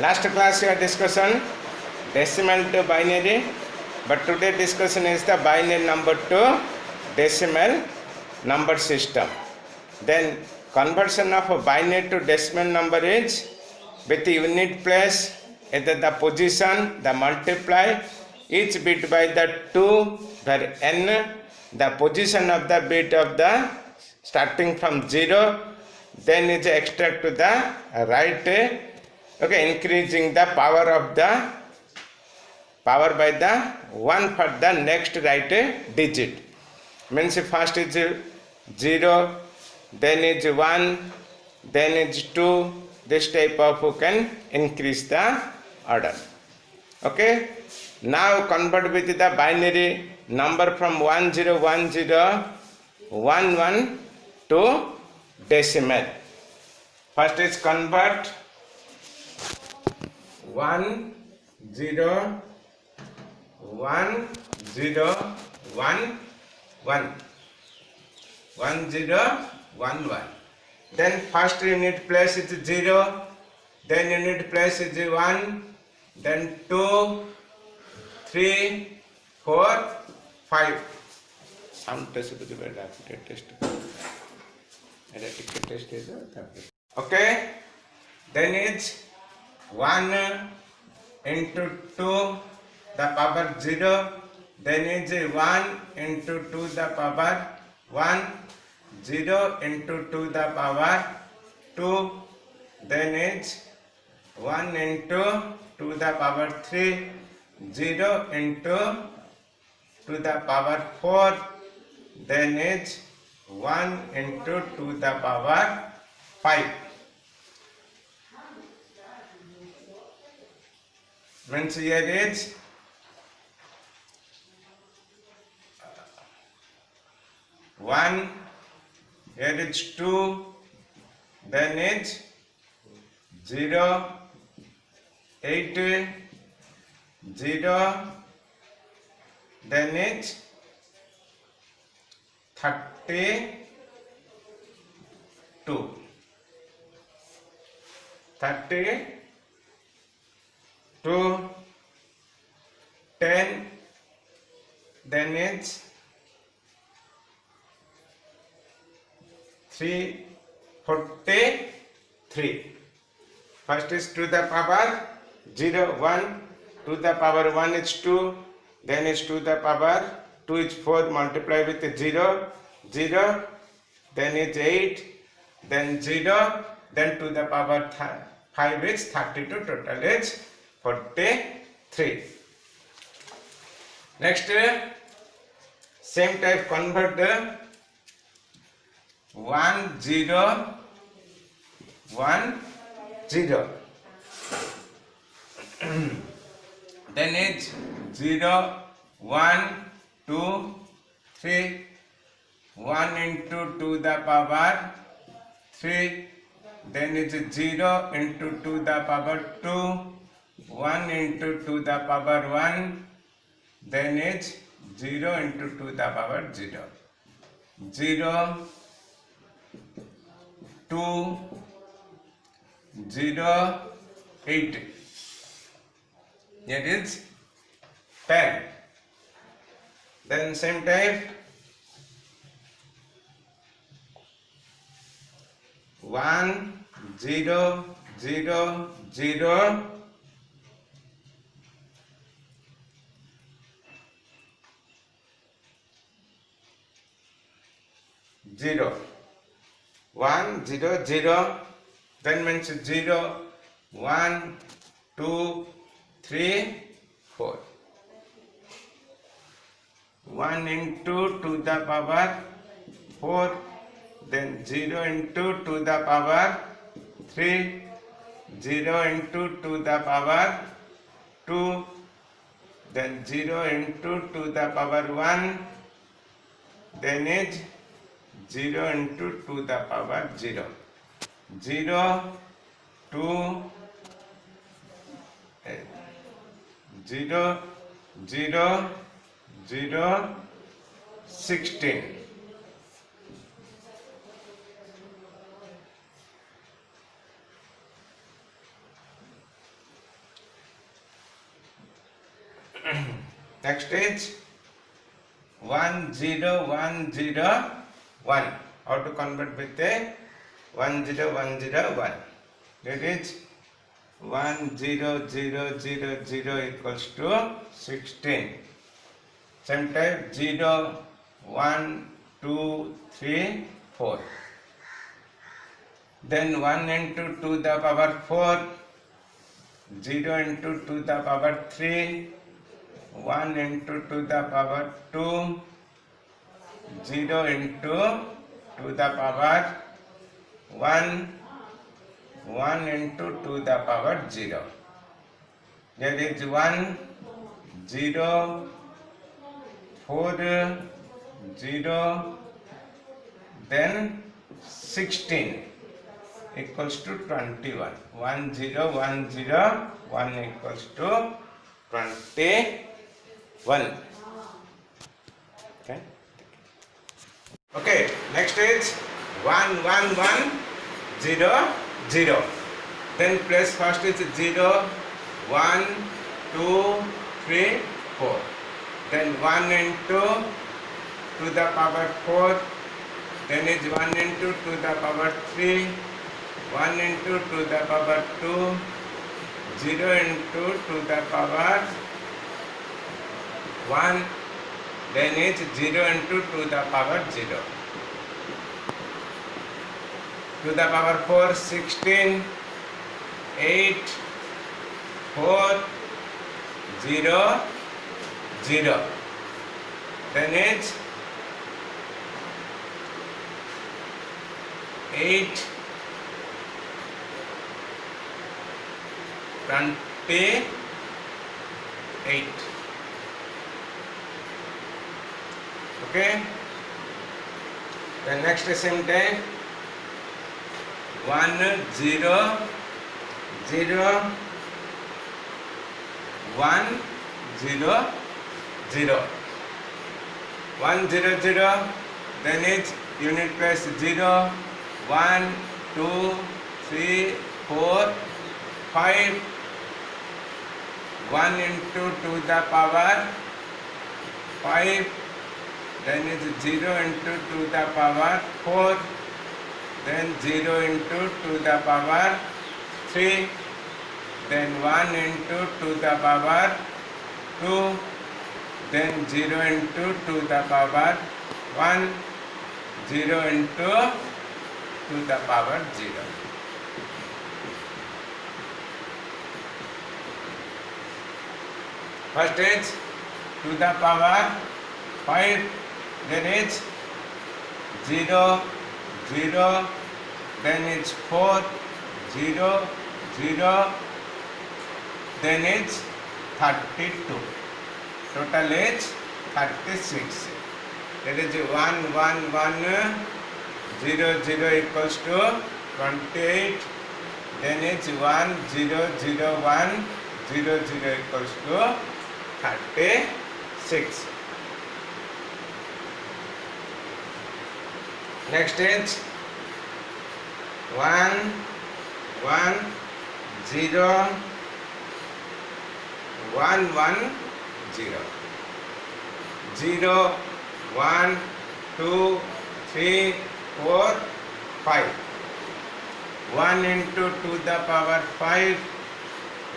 Last class we had discussion decimal to binary, but today discussion is the binary number to decimal number system. Then conversion of a binary to decimal number is with the unit place, either the position, the multiply each bit by the 2 where n the position of the bit of the starting from 0, then is extract to the right, okay, increasing the power of the power by the 1 for the next right digit. Means first is 0, then is 1, then is 2. This type of you can increase the order. Okay. Now convert with the binary number from 101011 to decimal. First is convert 1 0 1 0 1 1 1 0 1 1. Then first unit place is 0, then unit place is 1, then 2 3 4 5. Sound test is very rapid test. Test is okay. Then it's 1 into 2 the power 0, then is 1 into 2 the power 1, 0 into 2 the power 2, then is 1 into 2 the power 3, 0 into 2 the power 4, then is 1 into 2 the power 5. Means here is 1, here is 2, then it's 0, 8, 0, then it's 32, 32, 10, then it's 343. First is to the power 0, 1, to the power 1 is 2, then is to the power 2 is 4, multiply with 0, 0, then is 8, then 0, then to the power 5 is 32, total is 43. Next, same type convert 1 0 1 0, then it's 0 1 2 3, 1 into 2 the power 3, then it's 0 into 2 the power 2, 1 into 2 the power 1, then it's 0 into 2 the power 0, 0 2 0 8. It is 10. Then same type 1 0 0 0 0, 1 0 0, then means 0 1 2 3 4, 1 into 2 the power 4, then 0 into 2 the power 3, 0 into 2 the power 2, then 0 into 2 the power 1, then is 0 into 2 the power 0, 0 2 0 0 0 16. Next is 1 0 1 0 1. How to convert with a 1 0 1 0 1? That is 1 0 0 0 0 equals to 16. Same type 0 1 2 3 4. Then 1 into 2 to the power 4, 0 into 2 to the power 3, 1 into 2 to the power 2, 0 into 2 to the power 1, 1 into 2 to the power 0. There is 1, 0, 4, 0, then 16 equals to 21. 1 0 1 0 1 equals to 21. Okay, next is 1 1 1 0 0. Then place first is 0 1 2 3 4. Then 1 into 2 to the power 4. Then is 1 into 2 to the power 3. 1 into 2 to the power 2, 0 into 2 to the power 1, then is 0 into 2 to the power 0. To the power 4, 16, 8, 4, 0, 0. Then is 8, 28. Okay. The next same time 1 0 0 1 0 0 1 0 0. Then it's unit place 0 1 2 3 4 5. 1 into 2 to the power 5, then is 0 into 2 to the power 4, then 0 into 2 to the power 3, then 1 into 2 to the power 2, then 0 into 2 to the power 1, 0 into 2 to the power 0. First is 2 to the power 5, then is 0, 0, then it's 4, 0, 0, then it's 32. Total is 36. That is 1, 1, 1, 0, 0 equals to 28. Then it's 1, 0, 0, 1, 0, 0 equals to 36. Next is 1, 1, 0, 1, 1, 0. 0, 1, 2, 3, 4, 5. 1 into 2 to the power 5,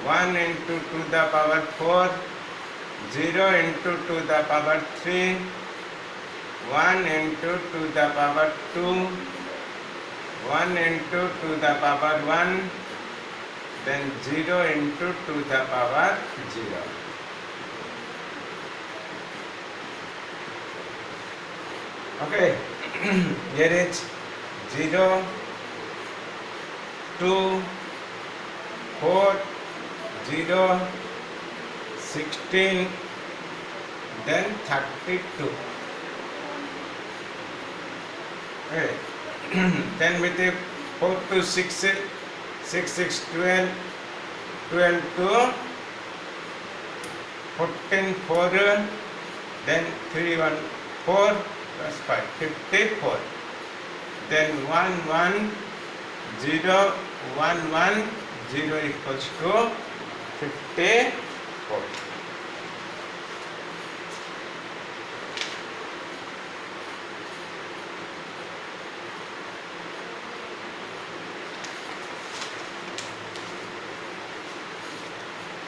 1 into 2 to the power 4, 0 into 2 to the power 3, 1 into 2 to the power 2, 1 into 2 to the power 1, then 0 into 2 to the power 0. Okay, here is 0, 2, 4, 0, 16, then 32. Okay. Then with the 4 to 6, 6, 6, 12, 12 to 14, 4, then 3, 1, 4 plus 5, 54. Then 1, 1, 0, 1, 1, 0 equals to 54.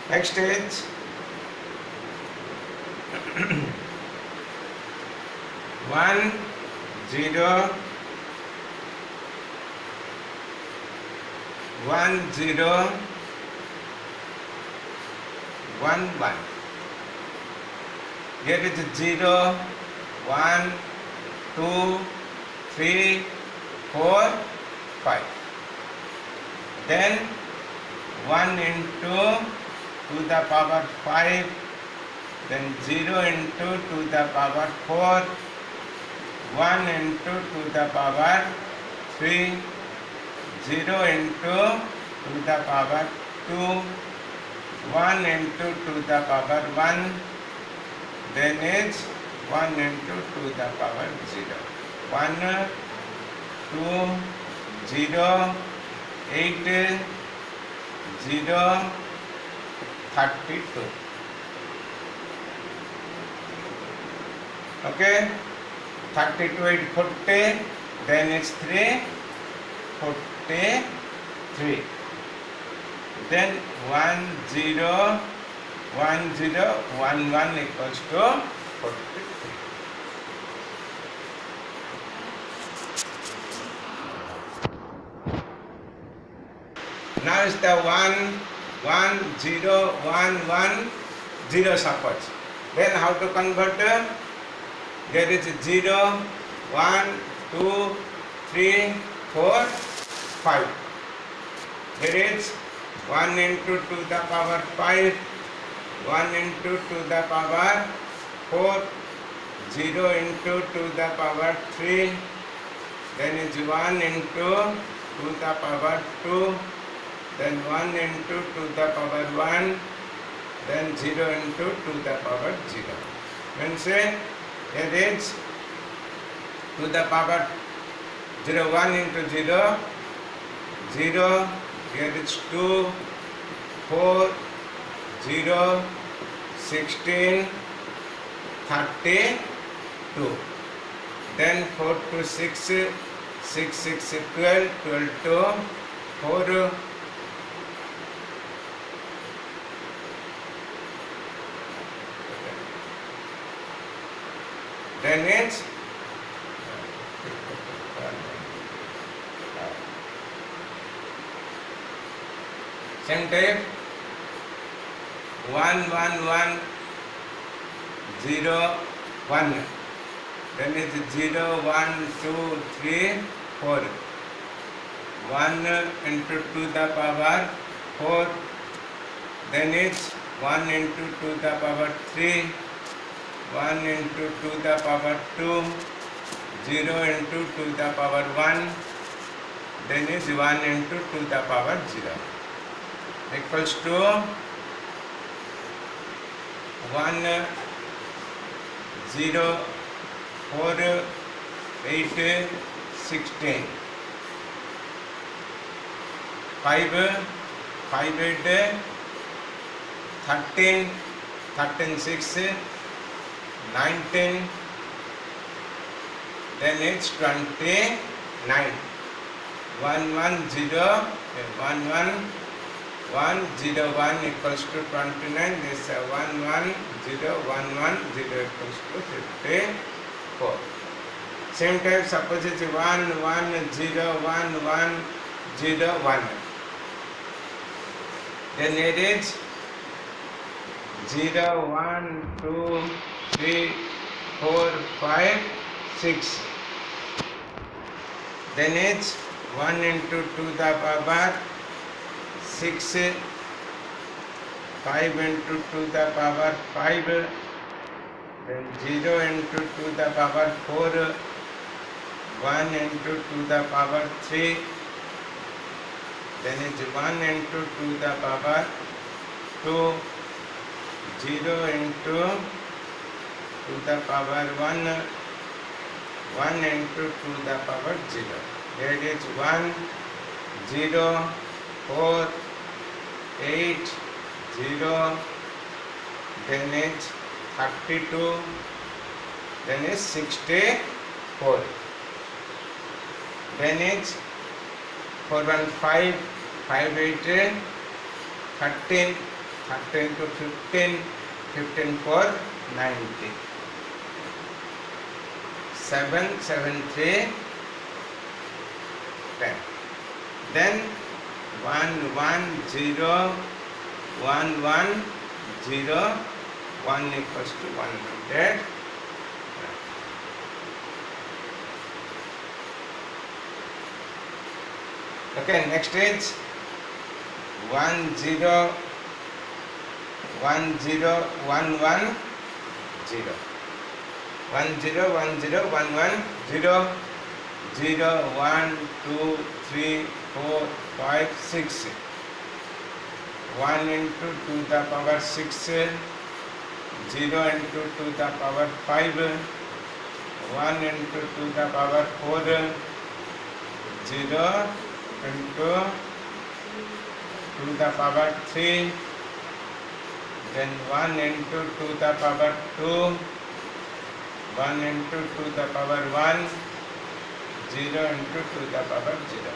Next is 1 0 1 0 1 1. Here is 0 1 2 3 4 5. Then 1 into 2 the power 5, then 0 into 2 the power 4, 1 into 2 the power 3, 0 into 2 the power 2, 1 into 2 the power 1, then is 1 into 2 the power 0. 1 2 0 8 0 32. Okay, 32 8 40, then it's 3 43. Then 1 0 1 0 1 1 equals to 43. Now is the 1 1 0 1 1 0 suppose. Then how to convert? There is 0 1 2 3 4 5. There is 1 into 2 the power 5, 1 into 2 the power 4, 0 into 2 the power 3, then is 1 into 2 the power 2, then 1 into 2 the power 1, then 0 into 2 the power 0. When say it is to the power 0, 1 into 0, 0, here is 2, 4, 0, 16, 32. Then 4 to 6, 6, 6, 12, 12 to 4, then it's same type 1 1 1 0 1, then it's 0 1 2 3 4, 1 into 2 the power 4, then it's 1 into 2 the power 3, 1 into 2 the power 2, 0 into 2 the power 1, then is 1 into 2 the power 0 equals to 1 0 4 8 16, 5 5 8 13 13 6 19, then it's 29. 1 1 0 1 1 1 0 1 equals to 29. This 1 1 0 1 1 0 equals to 54. Same type, suppose it's 1 1 0 1 1 0 1. Then it is 0 1 2 3 4 5 6. Then it's 1 into 2 the power 6, 5 into 2 the power 5, then 0 into 2 the power 4, 1 into 2 the power 3, then it's 1 into 2 the power 2, 0 into 2 the power 1, 1 into 2 the power 0. Here it is 1 0 4 8 0, then it's 32, then it's 64, then it's 4 1 5 5 8 13, 30 into 15, 15 4, 90. 7, 7, 3, 10. Then 1, 1, 0, 1, 1, 0, 1 equals to 100. Okay, next is 1, 0, 1, 0, 1, 1, 0. 1, 0, 1, 0, 1, 1, 0, 0, 1, 2, 3, 4, 5, 6. 1 into 2 the power 6, 0 into 2 the power 5, 1 into 2 the power 4, 0 into 2 the power 3, then 1 into 2 the power 2, 1 into 2 the power 1, 0 into 2 the power 0.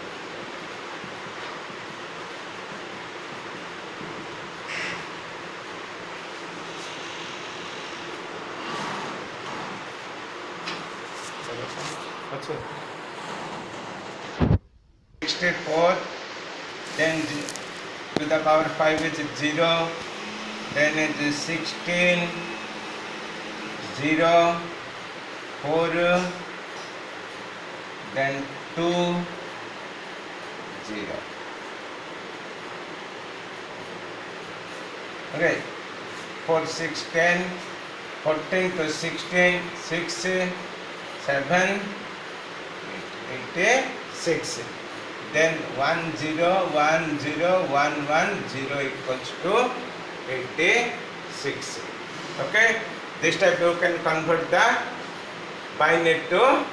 What's it? 64, then to the power 5 is 0, then it is 16, 0, 4, then 2, 0. Okay, 4, 6, 10, 14 to 16, 6, 7, 86. Then 1, 0, 1, 0, 1, 1, 0 equals to 86. Okay, this type you can convert the binary to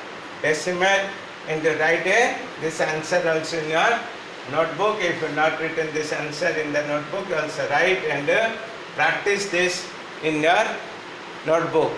decimal and write this answer also in your notebook. If you not written this answer in the notebook, you also write and practice this in your notebook.